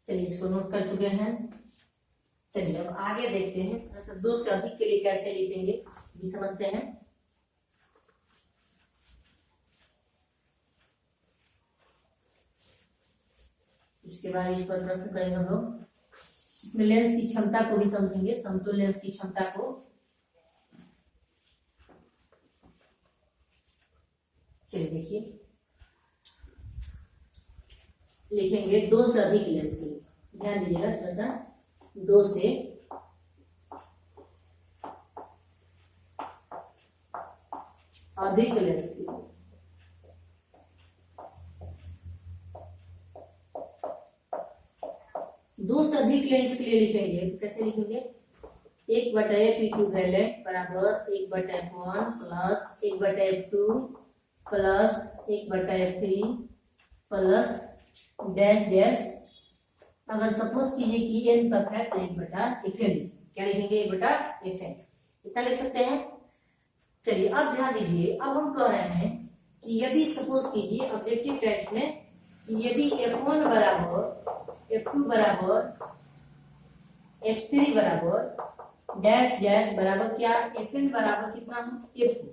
चलिए इसको नोट कर चुके हैं। चलिए अब आगे देखते हैं, ऐसा 2 से अधिक के लिए कैसे लिखेंगे भी समझते हैं। इसके बाद इस पर प्रश्न करेंगे हम लोग। इसमें लेंस की क्षमता को भी समझेंगे, समतुल्य लेंस की क्षमता को। चलिए देखिए, लिखेंगे 2 से अधिक लेंस के लिए। ध्यान दीजिएगा थोड़ा सा, 2 से अधिक लेंस के लिए। दो से अधिक लेंस के लिए लिखेंगे तो कैसे लिखेंगे? 1/f इक्विवेलेंट बराबर 1/f1 plus 1/f2 plus 1/f3 plus dash dash. अगर सपोज कीजिए कि n तक है तो 1/fn। क्या लिखेंगे? 1/fn। इतना लिख सकते हैं। चलिए अब ध्यान दीजिए, अब हम कह रहे हैं कि यदि सपोज कीजिए ऑब्जेक्टिव टाइप में यदि f1 बराबर f2 बराबर f3 बराबर डैश डैश बराबर क्या, fn बराबर कितना हो, f2,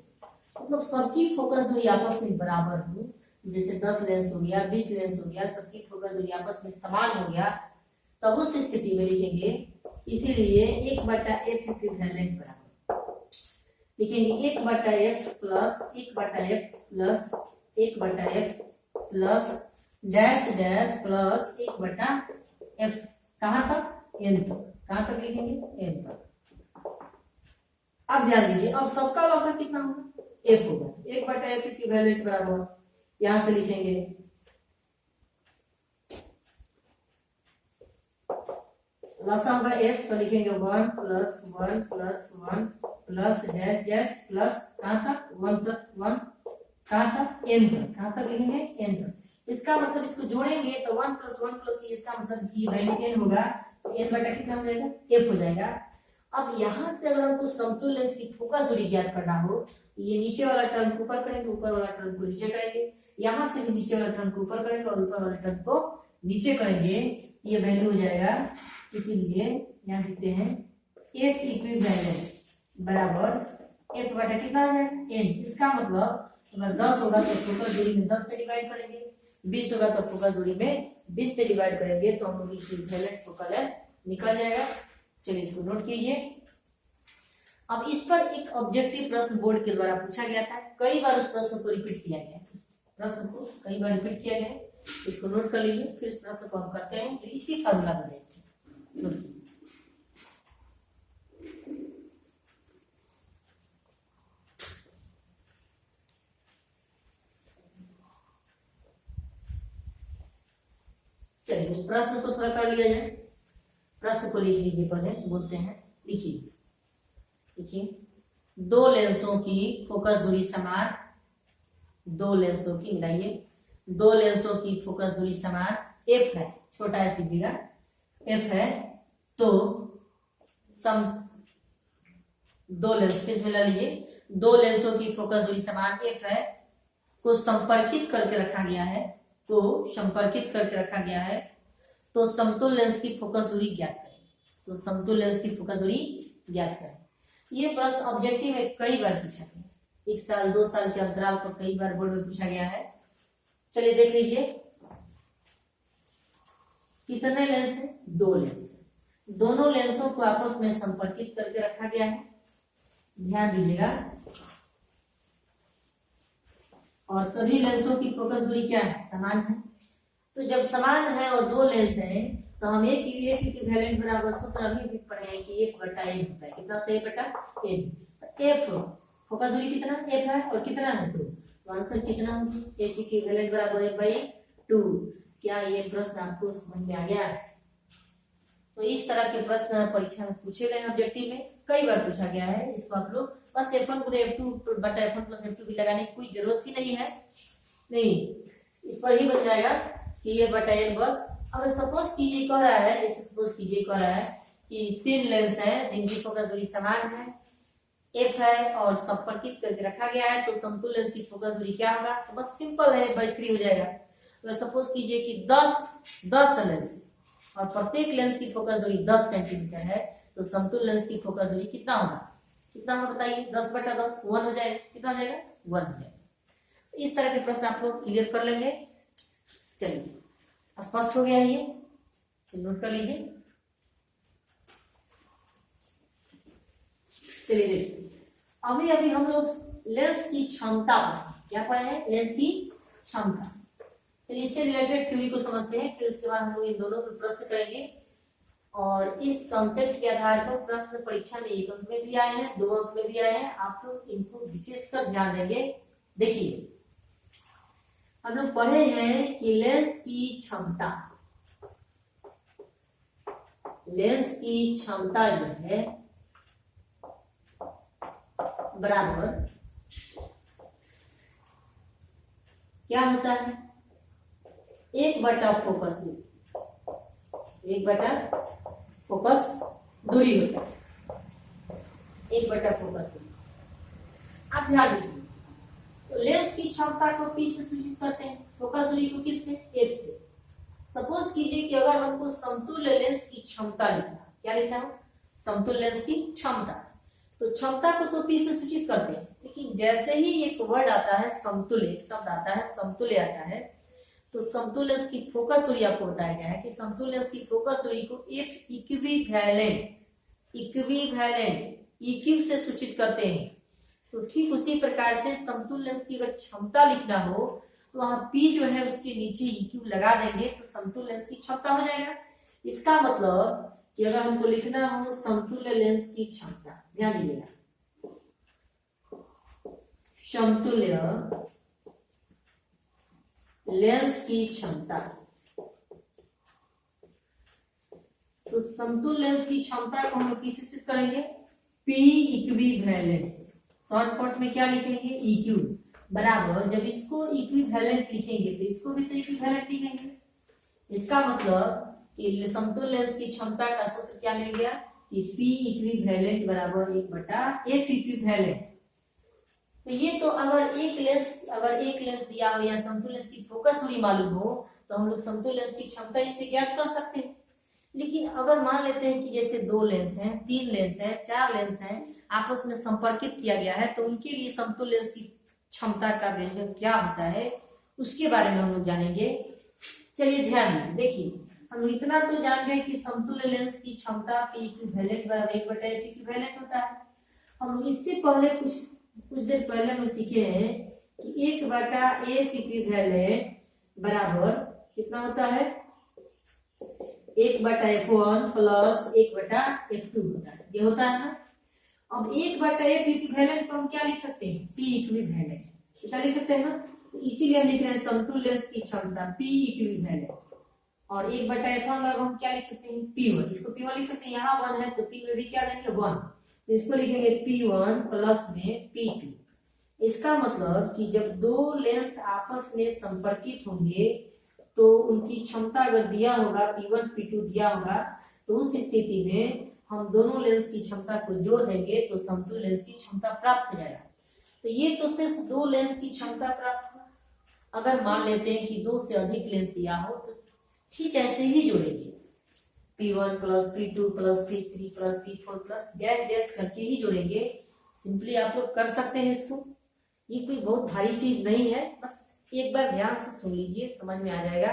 मतलब सबकी फोकस दूरी आपस में बराबर हो। जैसे 10 लेंस हो गया, 20 लेंस हो गया, सबकी फोकस दूरी आपस में समान हो गया, तब उस स्थिति में लिखेंगे इसीलिए 1/f इक्विवेलेंट बराबर लिखेंगे 1/f plus 1/f plus 1/f plus dash dash plus 1/f। कहां तक? n तक। कहां तक लिखेंगे? n तक। अब ध्यान दीजिए, अब सबका लसागु कितना होगा? f होगा। 1/f इक्विवेलेंट बराबर यहां से लिखेंगे लसागु होगा f, तो लिखेंगे 1 plus 1 plus 1 plus dash dash plus कहां तक? 1 तक। 1 कहां तक? n तक। कहां तक लिखेंगे? n तक। इसका मतलब इसको जोड़ेंगे तो 1 प्लस 1 प्लस इसका मतलब की वैल्यू n होगा, तो n बटा कितना हो जाएगा? f हो जाएगा। अब यहां से अगर हमको समतुल्य लेंस की फोकस दूरी ज्ञात करना हो, ये नीचे वाला टर्म को ऊपर करेंगे, ऊपर वाला टर्म को नीचे करेंगे, यहां से भी नीचे वाला टर्म को ऊपर करेंगे और ऊपर वाले टर्म को नीचे करेंगे, ये वैल्यू हो जाएगा। इसीलिए यहां लिखते हैं f इक्विवेलेंट बराबर f बटा कितना है? n। इसका मतलब अगर 10 होगा तो फोकस दूरी में 10 से डिवाइड करेंगे, 20 होगा तो फोकस दूरी में 20 से डिवाइड करेंगे, तो हम लोग इक्विवेलेंट फोकल लेंथ निकल जाएगा। चलिए इसको नोट कीजिए। अब इस पर एक ऑब्जेक्टिव प्रश्न बोर्ड के द्वारा पूछा गया था, कई बार उस प्रश्न को रिपीट किया गया है, प्रश्न को कई बार रिपीट किया गया है। इसको नोट कर लीजिए, फिर इस प्रश्न को हम करते हैं तो इसी फार्मूला में भेजते हैं। नोट कीजिए। चलिए उस प्रश्न को थोड़ा कर लिया जाए। प्रश्न को लिख लीजिए, पहले बोलते हैं, लिखिए। देखिए 2 लेंसों की फोकस दूरी समान, 2 लेंसों की, मिलाइए, 2 लेंसों की फोकस दूरी समान f है, छोटा f दिखेगा, f है, तो सम 2 लेंस फिर मिला लीजिए, 2 लेंसों की फोकस दूरी समान f है, को संपर्कित करके रखा गया है, को संपर्कित करके रखा गया है, तो समतुल्य लेंस की फोकस दूरी ज्ञात करें। तो समतुल्य लेंस की फोकस दूरी ज्ञात करें। ये प्रश्न ऑब्जेक्टिव में कई बार पूछा गया, 1 साल 2 साल के अंतराल पर कई बार बोर्ड में पूछा गया है। चलिए देख लीजिए, कितने लेंस है? 2 लेंस। दोनों लेंसों को आपस में संपर्कित करके रखा गया है, ध्यान दीजिएगा, और सभी लेंसों की फोकस दूरी क्या है? समान है। तो जब समान है और 2 लेंस है तो हम एक इक्विवेलेंट बराबर सूत्र अभी भी पढ़े हैं कि 1/n होता है। कितना होता है? 1/n। f फोकस दूरी कितना? f है, और कितना है? 2। तो आंसर कितना होगा? f इक्विवेलेंट बराबर 1/2। क्या ये प्रश्न आपको समझ में आ गया? तो इस तरह के प्रश्न परीक्षा में पूछे गए, ऑब्जेक्टिव में कई बार पूछा गया है। इसको आप लोग बस f1 गुणे f2 बटा f1 प्लस f2 भी लगाने की कोई जरूरत ही नहीं है, नहीं, इस पर ही बन जाएगा कि ये बटा n वर्ग। अगर सपोज कीजिए कह रहा है, जैसे सपोज कीजिए कह रहा है कि 3 लेंस है जिनकी फोकस दूरी समान है, f है और संपर्कित करके रखा गया है, तो समतुल्य लेंस की फोकस दूरी क्या होगा? तो बस सिंपल है, 3 हो जाएगा। अगर सपोज कीजिए कि 10 लेंस और प्रत्येक लेंस की फोकस दूरी 10 सेंटीमीटर है, तो समतुल्य लेंस की फोकस दूरी कितना होगा? कितना होगा बताइए? 10/10 1 हो जाएगा। कितना हो जाएगा? 1 हो जाएगा। इस तरह के प्रश्न आप लोग क्लियर कर लेंगे। चलिए, स्पष्ट हो गया है ये? चलिए नोट कर लीजिए। चलिए देखिए, अभी अभी हम लोग लेंस की क्षमता पढ़े। क्या पढ़े हैं? लेंस की क्षमता। चलिए इससे रिलेटेड थ्योरी को समझते हैं, फिर उसके बाद हम लोग इन दोनों पे प्रश्न करेंगे। और इस कॉन्सेप्ट के आधार पर प्रश्न परीक्षा में 1 अंक में भी आए हैं, 2 अंक में भी आए हैं। आप लोग इनको विशेषकर ध्यान देंगे। देखिए, हम लोग पढ़े हैं कि लेंस की क्षमता, लेंस की क्षमता जो है बराबर क्या होता है? 1/फोकस दूरी, 1/फोकस दूरी होता है, 1/फोकस दूरी। आप ध्यान दीजिए, तो लेंस की क्षमता को P से सूचित करते हैं, फोकस दूरी को किससे? F से। सपोज कीजिए कि अगर हमको समतुल्य लेंस की क्षमता लिखना, क्या लिखना हो? समतुल्य लेंस की क्षमता। तो क्षमता को तो P से सूचित करते हैं, लेकिन जैसे ही एक वर्ड आता है समतुल्य, एक शब्द आता है समतुल्य आता है, तो समतुल्य लेंस की फोकस दूरी आपको बताया गया है कि समतुल्य लेंस की फोकस दूरी को F इक्विवेलेंट EQ से सूचित करते हैं। तो ठीक उसी प्रकार से समतुल्य लेंस की अगर क्षमता लिखना हो तो वहां P जो है उसके नीचे EQ लगा देंगे, तो समतुल्य लेंस की क्षमता हो जाएगा। इसका मतलब कि अगर हमको लिखना हो समतुल्य लेंस की क्षमता, ध्यान दीजिएगा, समतुल्य लेंस की क्षमता, तो समतुल्य लेंस की क्षमता को हम लोग किससे सूचित करेंगे? P इक्विवेलेंट से। शॉर्टकट में क्या लिखेंगे? EQ बराबर, जब इसको इक्विवेलेंट लिखेंगे तो इसको भी तो इक्विवेलेंट लिखेंगे। इसका मतलब कि समतुल्य लेंस की क्षमता का सूत्र क्या मिल गया कि P इक्विवेलेंट बराबर 1/F इक्विवेलेंट। तो ये तो अगर एक लेंस दिया हो या समतुल्य लेंस की फोकस दूरी मालूम हो तो हम लोग समतुल्य लेंस की क्षमता इससे ज्ञात कर सकते हैं। लेकिन अगर मान लेते हैं कि जैसे 2 लेंस हैं, 3 लेंस हैं, 4 लेंस हैं, आपस में संपर्कित किया गया है, तो उनके लिए समतुल्य लेंस की क्षमता का व्यंजक क्या होता है उसके बारे में हम लोग जानेंगे। चलिए ध्यान देखिए, हम इतना तो जान गए कि समतुल्य लेंस की क्षमता P इक्विवेलेंट बराबर 1/F इक्विवेलेंट होता है। हम इससे पहले कुछ देर पहले हम सीखे हैं कि 1/F इक्विवेलेंट बराबर कितना होता है? 1/F1 प्लस 1/F2 होता है, ये होता है ना। अब 1/F इक्विवेलेंट को हम क्या लिख सकते हैं? P इक्विवेलेंट, क्या लिख सकते हैं ना। तो इसीलिए हम लिख रहे हैं समतुल्य लेंस की क्षमता P इक्विवेलेंट, और 1/F1 में हम क्या लिख सकते हैं? P1। इसको P1 लिख सकते हैं, यहाँ 1 है तो P में भी क्या लेंगे? 1। तो इसको लिखेंगे P1 प्लस में P2। इसका मतलब कि जब 2 लेंस आपस में संपर्कित होंगे तो उनकी क्षमता अगर दिया होगा P1 P2 दिया होगा, तो उस स्थिति में हम दोनों लेंस की क्षमता को जोड़ देंगे तो समतुल्य लेंस की क्षमता प्राप्त हो जाएगा। तो ये तो सिर्फ 2 लेंस की क्षमता प्राप्त हुआ। अगर मान लेते हैं कि 2 से अधिक लेंस दिया हो तो ठीक ऐसे ही जोड़ेंगे, P1 plus P2 plus P3 plus P4 plus dash करके ही जोड़ेंगे। सिंपली आप लोग कर सकते हैं इसको, ये कोई बहुत भारी चीज नहीं है, बस एक बार ध्यान से सुन लीजिए, समझ में आ जाएगा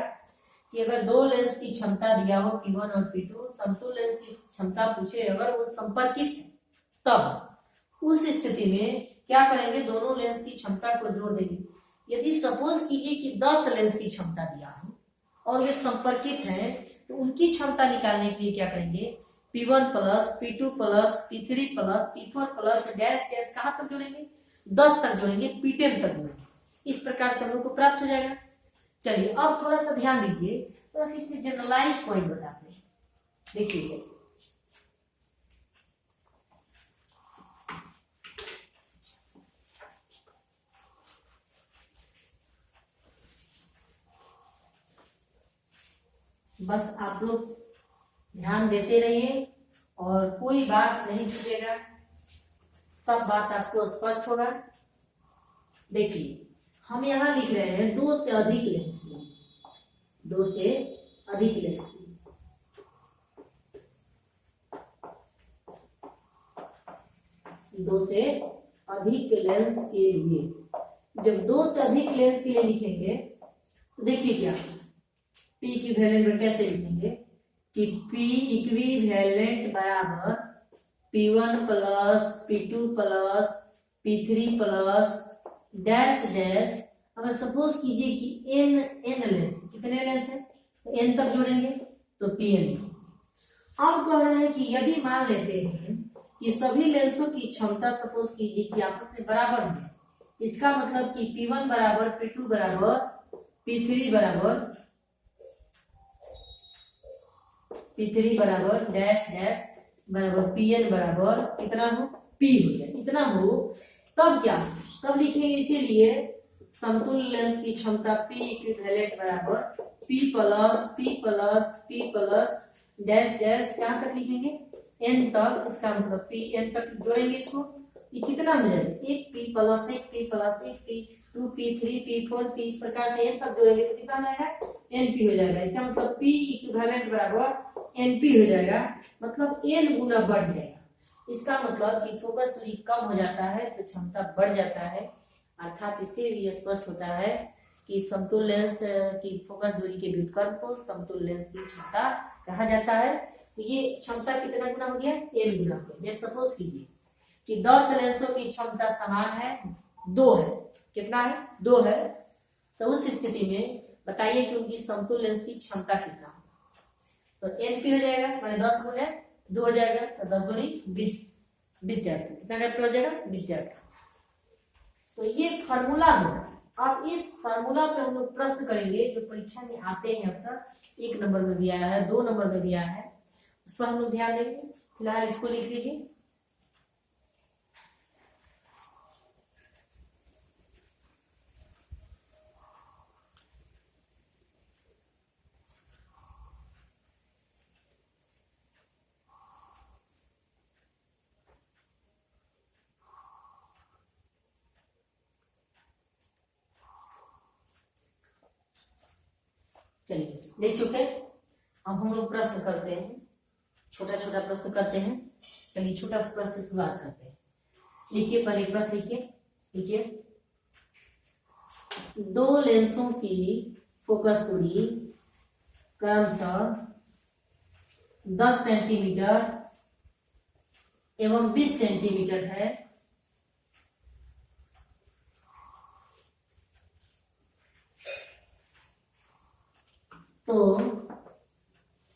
कि अगर 2 लेंस की क्षमता दिया हो P1 और P2, समतुल्य लेंस की क्षमता पूछे अगर वो संपर्कित है, तब उस स्थिति में क्या करेंगे? दोनों लेंस की क्षमता को जोड़ देंगे। यदि सपोज कीजिए कि 10 लेंस की क्षमता दिया हो और वे संपर्कित हैं, तो उनकी क्षमता निकालने के लिए क्या करेंगे? P1 plus P2 plus P3 plus P4 plus dash dash कहाँ तक जोड़ेंगे? 10 तक जोड़ेंगे, P10 तक जोड़ेंगे। इस प्रकार से हम लोग को प्राप्त हो जाएगा। चलिए अब थोड़ा सा ध्यान दीजिए, थोड़ा सा इसमें जनरलाइज पॉइंट बताते हैं। देखिए कैसे, बस आप लोग ध्यान देते रहिए और कोई बात नहीं छूटेगा, सब बात आपको स्पष्ट होगा। देखिए हम यहां लिख रहे हैं 2 से अधिक लेंस, 2 से अधिक लेंस। 2 से अधिक लेंस के लिए। जब 2 से अधिक लेंस के लिए लिखेंगे तो देखिए क्या P इक्विवेलेंट कैसे लिखेंगे कि P इक्विवेलेंट बराबर P1 plus P2 plus P3 plus dash dash. अगर सपोज कीजिए कि n लेंस, कितने लेंस है तो n तक जोड़ेंगे तो Pn। अब कह रहे हैं कि यदि मान लेते हैं कि सभी लेंसों की क्षमता सपोज कीजिए कि आपस में बराबर है, इसका मतलब कि P1 बराबर P2 बराबर P3 बराबर डैश डैश बराबर Pn बराबर कितना हो P हो जाए, इतना हो। तब क्या, तब लिखेंगे इसीलिए समतुल्य लेंस की क्षमता P इक्विवेलेंट बराबर P प्लस डैश डैश कहां तक लिखेंगे n तक। इसका मतलब Pn तक जोड़ेंगे इसको, ये कितना हो जाएगा एक P प्लस एक P 2 P 3 P 4 P, इस प्रकार से n तक जोड़ेंगे तो कितना हो जाएगा Np हो जाएगा। इसका मतलब P इक्विवेलेंट बराबर Np हो जाएगा, मतलब n गुना बढ़ जाएगा। इसका मतलब कि फोकस दूरी कम हो जाता है तो क्षमता बढ़ जाता है, अर्थात इससे भी स्पष्ट होता है कि समतुल्य लेंस की फोकस दूरी के व्युत्क्रम को समतुल्य लेंस की क्षमता कहा जाता है। तो ये क्षमता कितना गुना हो गया n गुना हो गया। जैसे सपोज कीजिए कि 10 लेंसों की क्षमता समान है 2 है, कितना है 2 है, तो उस स्थिति में बताइए कि उनकी समतुल्य लेंस की क्षमता कितना हो। तो Np हो जाएगा माने 10 गुने 2 हो जाएगा, तो 10 गुनी 20 डायरेक्ट, कितना डायरेक्ट हो जाएगा 20 डायरेक्ट। तो ये फार्मूला है। अब इस फार्मूला पे हम लोग प्रश्न करेंगे जो परीक्षा में आते हैं अक्सर, 1 नंबर में भी आया है 2 नंबर में भी आया है, उस पर हम लोग ध्यान देंगे। फिलहाल इसको लिख लीजिए। चलिए देख चुके, अब हम लोग प्रश्न करते हैं, छोटा छोटा प्रश्न करते हैं। चलिए छोटा प्रश्न से शुरुआत करते हैं। लिखिए पहले प्रश्न लिखिए 2 लेंसों की फोकस दूरी क्रमशः 10 सेंटीमीटर एवं 20 सेंटीमीटर है। तो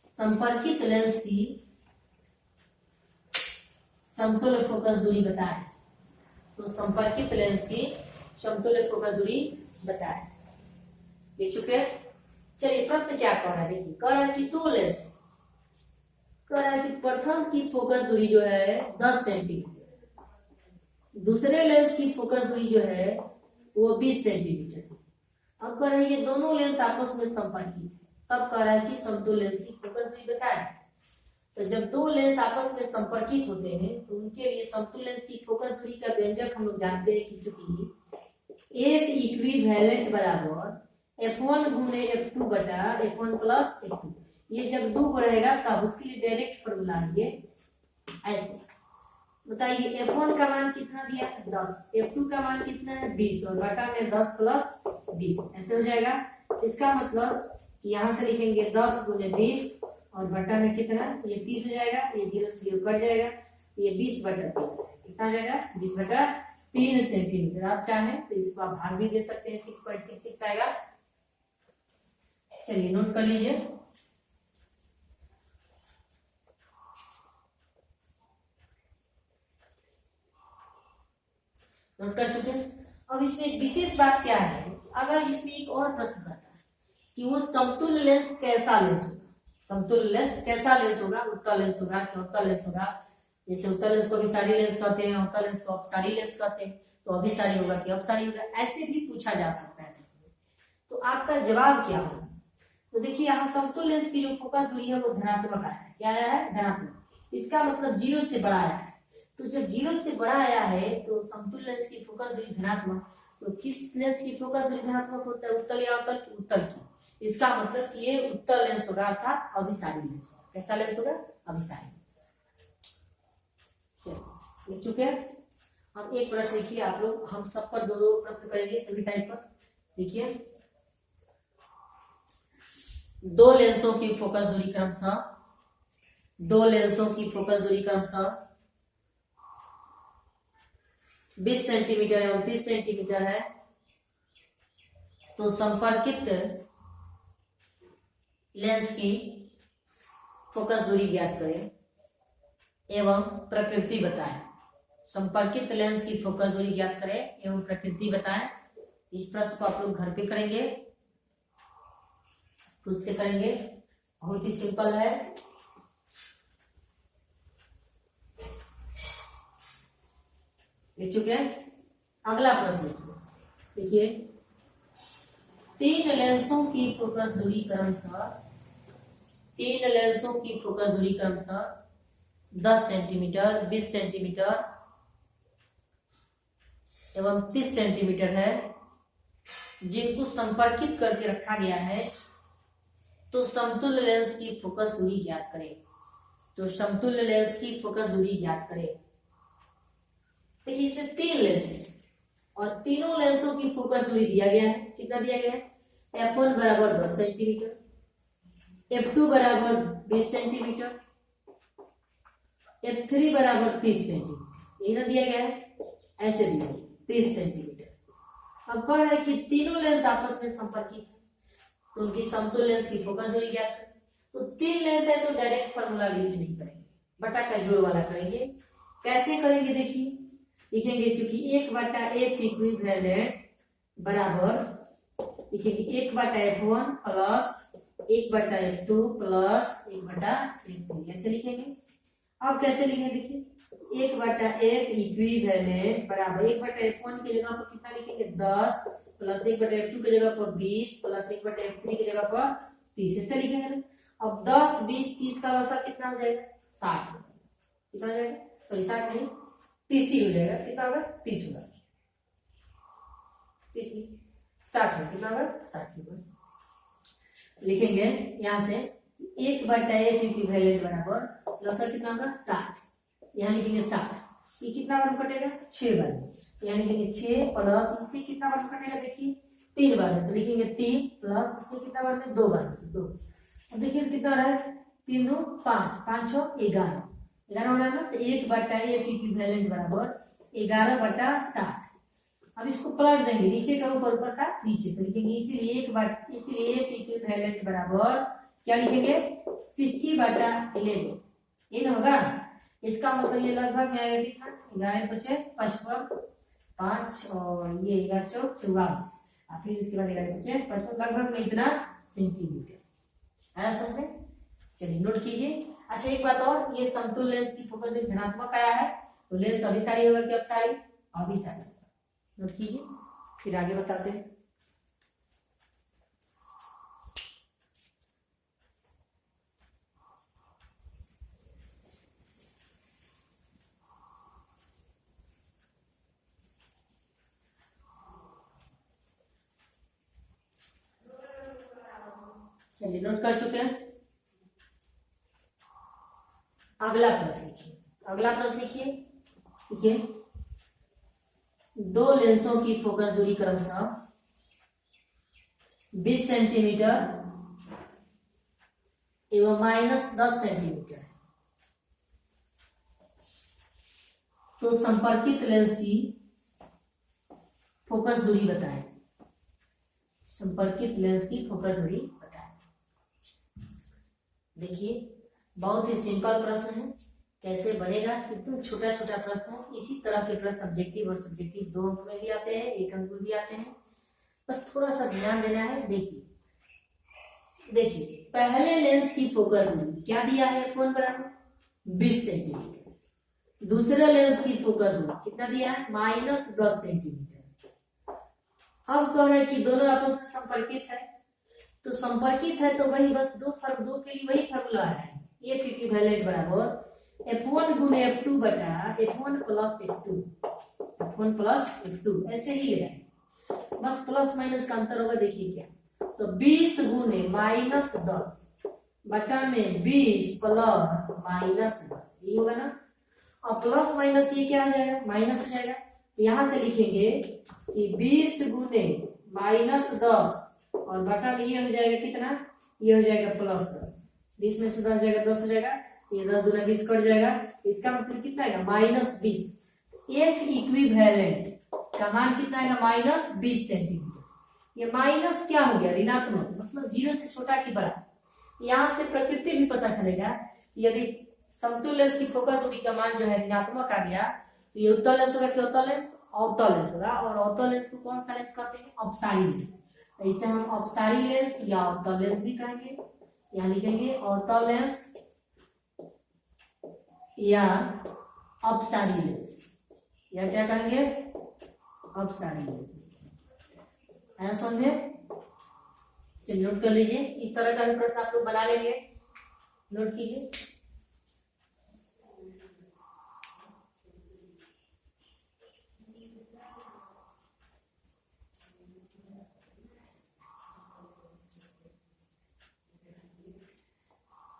संपर्कित लेंस की समतुल्य फोकस दूरी बताएं। तो संपर्कित लेंस की समतुल्य फोकस दूरी बताएं। देख चुके। चलिए प्रश्न क्या कह रहा है, देखिए कह रहा है कि 2 लेंस, कह रहा है कि प्रथम की फोकस दूरी जो है 10 सेंटीमीटर, दूसरे लेंस की फोकस दूरी जो है वो 20 सेंटीमीटर। अब कह रहा है ये दोनों लेंस आपस में संपर्कित है, तब कह रहा है कि समतुल्य लेंस की फोकस दूरी बताएं। तो जब 2 लेंस आपस में संपर्कित होते हैं तो उनके लिए समतुल्य लेंस की फोकस दूरी का व्यंजक हम लोग जानते हैं कि चूंकि F इक्विवेलेंट बराबर F1 गुने F2 बटा F1 प्लस F2, ये जब 2 रहेगा तब उसके लिए डायरेक्ट फॉर्मूला है ये ऐसे। बताइए F1 का मान कितना दिया 10, F2 का मान कितना है 20 और बटा में 10 प्लस 20, ऐसे हो जाएगा। इसका मतलब यहाँ से लिखेंगे 10 गुने 20 और बटा में कितना, ये 30 हो जाएगा, ये 0 से 0 कट जाएगा, ये 20 बटा 3 कितना जाएगा 20 बटा 3 सेंटीमीटर। आप चाहें तो इसको आप भाग भी दे सकते हैं, 6.66 आएगा। चलिए नोट कर लीजिए। नोट कर चुके हैं। अब इसमें एक विशेष बात क्या है, अगर इसमें एक और प्रश्न आता है कि वो समतुल्य लेंस कैसा लेंस होगा, समतुल्य लेंस कैसा लेंस होगा, उत्तल लेंस होगा कि अवतल लेंस होगा। जैसे उत्तल लेंस को अभिसारी लेंस कहते हैं, अवतल लेंस को अपसारी लेंस कहते हैं, तो अभिसारी होगा कि अपसारी होगा, ऐसे भी पूछा जा सकता है। तो आपका जवाब क्या होगा, तो देखिए यहाँ समतुल्य लेंस की जो फोकस दूरी है वो धनात्मक आया है। क्या आया है धनात्मक, इसका मतलब 0 से बड़ा आया है। तो जब 0 से बड़ा आया है तो समतुल्य लेंस की फोकस दूरी धनात्मक, तो किस लेंस की फोकस दूरी धनात्मक होता है, उत्तल या अवतल की, उत्तल की। इसका मतलब कि ये उत्तल लेंस होगा अर्थात अभिसारी लेंस होगा। कैसा लेंस होगा, अभिसारी लेंस। चलिए लिख चुके हैं। हम एक प्रश्न लिखिए आप लोग, हम सब पर दो दो प्रश्न करेंगे सभी टाइप पर। देखिए, दो लेंसों की फोकस दूरी क्रमशः 20 सेंटीमीटर एवं 30 सेंटीमीटर है, तो संपर्कित लेंस की फोकस दूरी ज्ञात करें एवं प्रकृति बताएं। संपर्कित लेंस की फोकस दूरी ज्ञात करें एवं प्रकृति बताएं। इस प्रश्न को आप लोग घर पे करेंगे, खुद से करेंगे, बहुत ही सिंपल है। लिख चुके हैं। अगला प्रश्न देखिए, 3 लेंसों की फोकस दूरी क्रमशः 10 सेंटीमीटर, 20 सेंटीमीटर एवं 30 सेंटीमीटर है, जिनको संपर्कित करके रखा गया है, तो समतुल्य लेंस की फोकस दूरी ज्ञात करें। तो समतुल्य लेंस की फोकस दूरी ज्ञात करें। तो इसमें 3 लेंस है और तीनों लेंसों की फोकस दूरी दिया गया है। कितना दिया गया है? f1 बराबर 10 सेंटीमीटर, f2 बराबर 20 सेंटीमीटर, f3 बराबर 30 सेंटीमीटर। यही ना दिया गया है, ऐसे दिया 30 सेंटीमीटर। अब कह रहा है कि तीनों लेंस आपस में संपर्कित है, तो उनकी समतुल्य लेंस की फोकस दूरी क्या है? तो 3 लेंस है तो डायरेक्ट फॉर्मूला यूज नहीं करेंगे, बटा का जोड़ वाला करेंगे। कैसे करेंगे देखिए, लिखेंगे चूंकि 1/f इक्विवेलेंट बराबर, लिखेंगे 1/f1 plus 1/f2 plus 1/f3, ऐसे लिखेंगे। अब कैसे लिखेंगे देखिए, 1/f इक्विवेलेंट बराबर 1/f1 की जगह पर कितना लिखेंगे 10 प्लस 1/f2 की जगह पर 20 प्लस 1/f3 की जगह पर 30, ऐसे लिखेंगे। अब 10 20 30 का औसत कितना हो जाएगा? 60। कितना हो जाएगा? सॉरी 60 नहीं, 30 ही हो जाएगा। कितना होगा? 30 होगा। 30 60 में कितना होगा? 60 होगा। लिखेंगे यहां से 1/f इक्विवेलेंट बराबर औसत कितना होगा? 60। यहाँ लिखेंगे 60, ये कितना बार कटेगा? 6 बार। यहाँ लिखेंगे 6 प्लस इसे कितना बार कटेगा देखिए 3 बार, तो लिखेंगे 3 प्लस इसे कितना बार में 2 बार, 2। अब देखिए कितना रहा है, 3 2 5 5 6 11 हो रहा है ना, तो 1/f इक्विवेलेंट बराबर 11/60। अब इसको पलट देंगे, नीचे का ऊपर, ऊपर का नीचे, तो लिखेंगे इसीलिए f इक्विवेलेंट बराबर क्या लिखेंगे 60/11। ये ना होगा, इसका मतलब ये लगभग में आएगा कितना? 11 बचे 55 5 और ये 11 चौक 44 और फिर इसके बाद 11 बचे 55, लगभग में इतना सेंटीमीटर आया समझ में। चलिए नोट कीजिए। अच्छा एक बात और, ये समतुल्य लेंस की फोकस दूरी धनात्मक आया है, तो लेंस अभिसारी होगा कि अपसारी? अभिसारी। नोट कीजिए, फिर आगे बताते हैं। चलिए नोट कर चुके हैं। अगला प्रश्न लिखिए। देखिए, 2 लेंसों की फोकस दूरी क्रमशः 20 सेंटीमीटर एवं -10 सेंटीमीटर, तो संपर्कित लेंस की फोकस दूरी बताएं। संपर्कित लेंस की फोकस दूरी बताएं। देखिए बहुत ही सिंपल प्रश्न है, कैसे बनेगा? एकदम छोटा छोटा प्रश्न है। इसी तरह के प्रश्न ऑब्जेक्टिव और सब्जेक्टिव 2 अंक में भी आते हैं, 1 अंक में भी आते हैं, बस थोड़ा सा ध्यान देना है। देखिए पहले लेंस की फोकस दूरी क्या दिया है? f1 बराबर 20 सेंटीमीटर। दूसरे लेंस की फोकस दूरी कितना दिया है? -10 सेंटीमीटर। अब कह रहे हैं कि दोनों आपस में संपर्कित है, तो संपर्कित है तो वही बस दो के लिए वही फॉर्मूला है, f इक्विवेलेंट बराबर f1 गुणे f2 बटा f1 प्लस f2, ऐसे ही ले रहे, बस प्लस माइनस का अंतर होगा। देखिए क्या, तो 20 गुणे -10 बटा में 20 प्लस -10, ये होगा ना। और प्लस माइनस ये क्या हो जाएगा? माइनस हो जाएगा, यहाँ से लिखेंगे कि 20 गुने -10 और बटा में ये हो जाएगा कितना, ये हो जाएगा +10। 20 में से 10 जाएगा 10 हो जाएगा, ये 10 दूना 20 कट जाएगा। इसका मतलब कितना आएगा -20। एफ इक्विवेलेंट का मान कितना आएगा -20 सेंटीमीटर। ये माइनस क्या हो गया, ऋणात्मक, मतलब 0 से छोटा कि बड़ा। यहाँ से प्रकृति भी पता चलेगा। यदि समतुल्य लेंस की फोकस दूरी का मान जो है ऋणात्मक आ गया तो ये उत्तल लेंस होगा कि अवतल लेंस, अवतल लेंस होगा। और अवतल लेंस को कौन सा लेंस कहते हैं, अपसारी लेंस। तो इसे हम अपसारी लेंस या अवतल लेंस भी कहेंगे। यहाँ लिखेंगे अवतल लेंस या अपसारी लेंस, या क्या कहेंगे, अपसारी लेंस। ऐसा समझे, चलिए नोट कर लीजिए। इस तरह का भी प्रश्न आप लोग बना लेंगे, नोट कीजिए।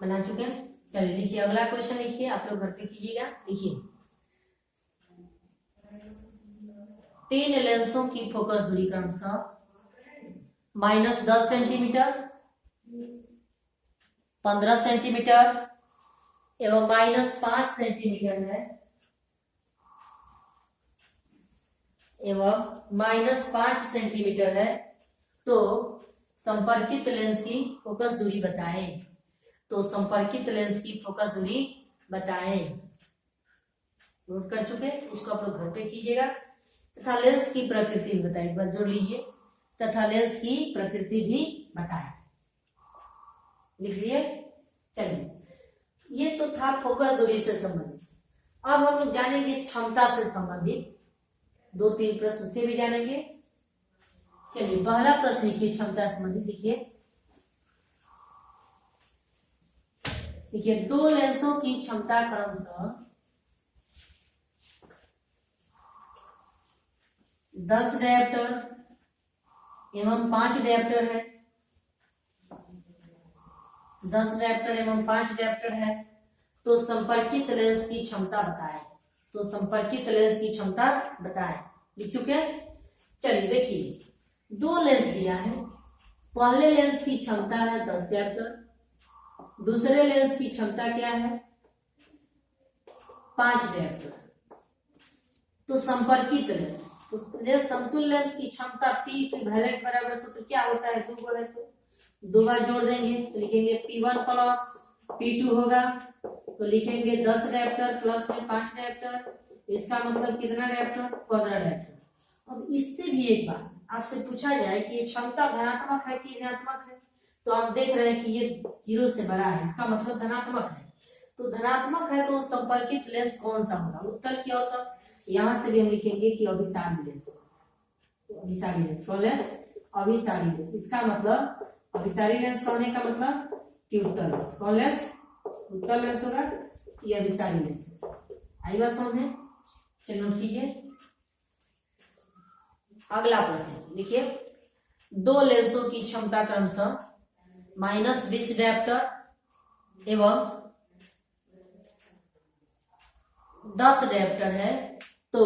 बना चुके हैं, चलिए लिखिए अगला क्वेश्चन लिखिए, आप लोग घर पे कीजिएगा। लिखिए 3 लेंसों की फोकस दूरी क्रमशः -10 सेंटीमीटर, 15 सेंटीमीटर एवं -5 सेंटीमीटर है, एवं -5 सेंटीमीटर है। तो संपर्कित लेंस की फोकस दूरी बताएं। तो संपर्कित लेंस की फोकस दूरी बताएं। नोट कर चुके, इसको आप लोग घर पे कीजिएगा। तथा लेंस की प्रकृति बताएं, एक बार जोड़ लीजिए, तथा लेंस की प्रकृति भी बताएं। लिख लिए, चलिए ये तो था फोकस दूरी से संबंधित। अब हम लोग जानेंगे क्षमता से संबंधित 2-3 प्रश्न से भी जानेंगे। चलिए पहला प्रश्न लिखिए क्षमता से संबंधित। देखिए 2 लेंसों की क्षमता क्रमशः 10 डायोप्टर एवं 5 डायोप्टर है। 10 डायोप्टर एवं 5 डायोप्टर है। तो संपर्कित लेंस की क्षमता बताएं। तो संपर्कित लेंस की क्षमता बताएं। लिख चुके हैं। चलिए देखिए 2 लेंस दिया है। पहले लेंस की क्षमता है 10 डायोप्टर, दूसरे लेंस की क्षमता क्या है 5 डायोप्टर। तो संपर्कित लेंस, तो लेंस समतुल्य लेंस की क्षमता P इक्विवेलेंट बराबर सूत्र क्या होता है, 2 है तो 2 बार जोड़ देंगे तो लिखेंगे P1 प्लस P2 होगा। तो लिखेंगे 10 डायोप्टर प्लस में 5 डायोप्टर, इसका मतलब कितना डायोप्टर, 15 डायोप्टर। अब इससे भी एक बार आपसे पूछा जाए कि ये क्षमता धनात्मक है कि ऋणात्मक है, तो आप देख रहे हैं कि ये 0 से बड़ा है, इसका मतलब धनात्मक है। तो धनात्मक है तो संपर्कित लेंस कौन सा होगा, उत्तल क्या होता। यहां से भी हम लिखेंगे कि अभिसारी लेंस। तो अभिसारी लेंस कौन लेंस, अभिसारी लेंस। इसका मतलब अभिसारी लेंस का होने का मतलब कि उत्तल लेंस। कौन लेंस, उत्तल लेंस होगा, ये अभिसारी लेंस होगा। आई बात समझ में, चलिए नोट कीजिए। अगला प्रश्न लिखिए 2 लेंसों की क्षमता क्रमशः -20 डायोप्टर एवं 10 डायोप्टर है। तो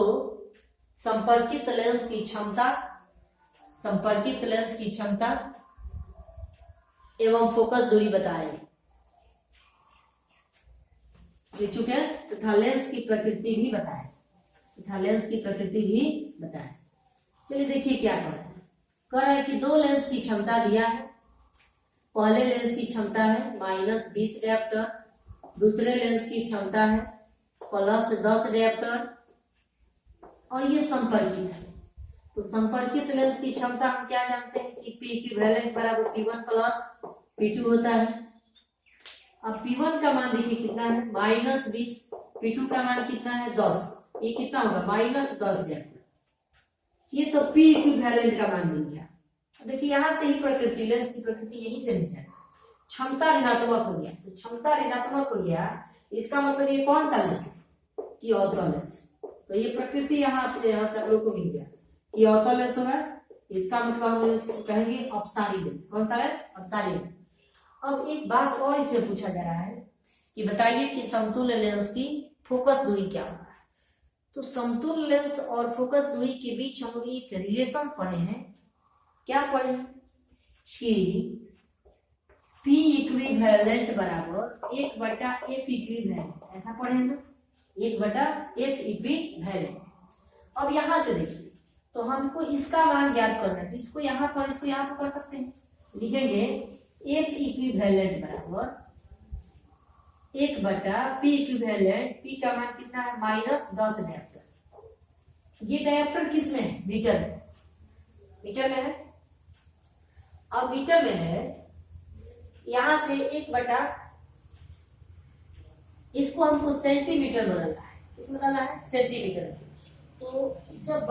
संपर्कित लेंस की क्षमता, संपर्कित लेंस की क्षमता एवं फोकस दूरी बताएं। लिख चुके हैं। तथा लेंस की प्रकृति भी बताएं, तथा लेंस की प्रकृति भी बताएं। चलिए देखिए क्या कर रहा है कि 2 लेंस की क्षमता दिया है। पहले लेंस की क्षमता है -20 डायोप्टर, दूसरे लेंस की क्षमता है +10 डायोप्टर, और ये संपर्कित है। तो संपर्कित लेंस की क्षमता हम क्या जानते हैं कि P इक्विवेलेंट बराबर P1 प्लस P2 होता है। अब P1 का मान देखिए कितना है -20, P2 का मान कितना है 10, ये कितना होगा -10 डायोप्टर। ये तो P इक्विवेलेंट का मान मिल गया। देखिए यहां से ही प्रकृति, लेंस की प्रकृति यहीं से मिल गया। क्षमता ऋणात्मक हो गया, तो क्षमता ऋणात्मक हो गया, इसका मतलब ये कौन सा लेंस कि अवतल लेंस। तो ये प्रकृति यहाँ से आप लोग को मिल गया कि अवतल लेंस होगा। इसका मतलब हम कहेंगे अपसारी लेंस। कौन सा लेंस, अपसारी लेंस। अब एक बात और इसमें पूछा जा रहा है कि बताइए कि समतुल्य लेंस की फोकस दूरी क्या होगा। तो तो समतुल्य लेंस और फोकस दूरी के बीच हम लोग एक रिलेशन पढ़े हैं। क्या पढ़े हैं कि P इक्विवेलेंट बराबर 1/F इक्विवेलेंट, ऐसा पढ़े हैं ना, 1/F इक्विवेलेंट। अब यहां से देखिए, तो हमको इसका मान ज्ञात करना है, इसको यहाँ पर कर सकते हैं। लिखेंगे F इक्विवेलेंट बराबर 1/P इक्विवेलेंट, P का मान कितना है -10 डायोप्टर। ये डायोप्टर किस में है? मीटर में, मीटर में है। अब मीटर में है, यहां से 1/, इसको हमको सेंटीमीटर बदलना है, किस बदलना है? सेंटीमीटर। तो जब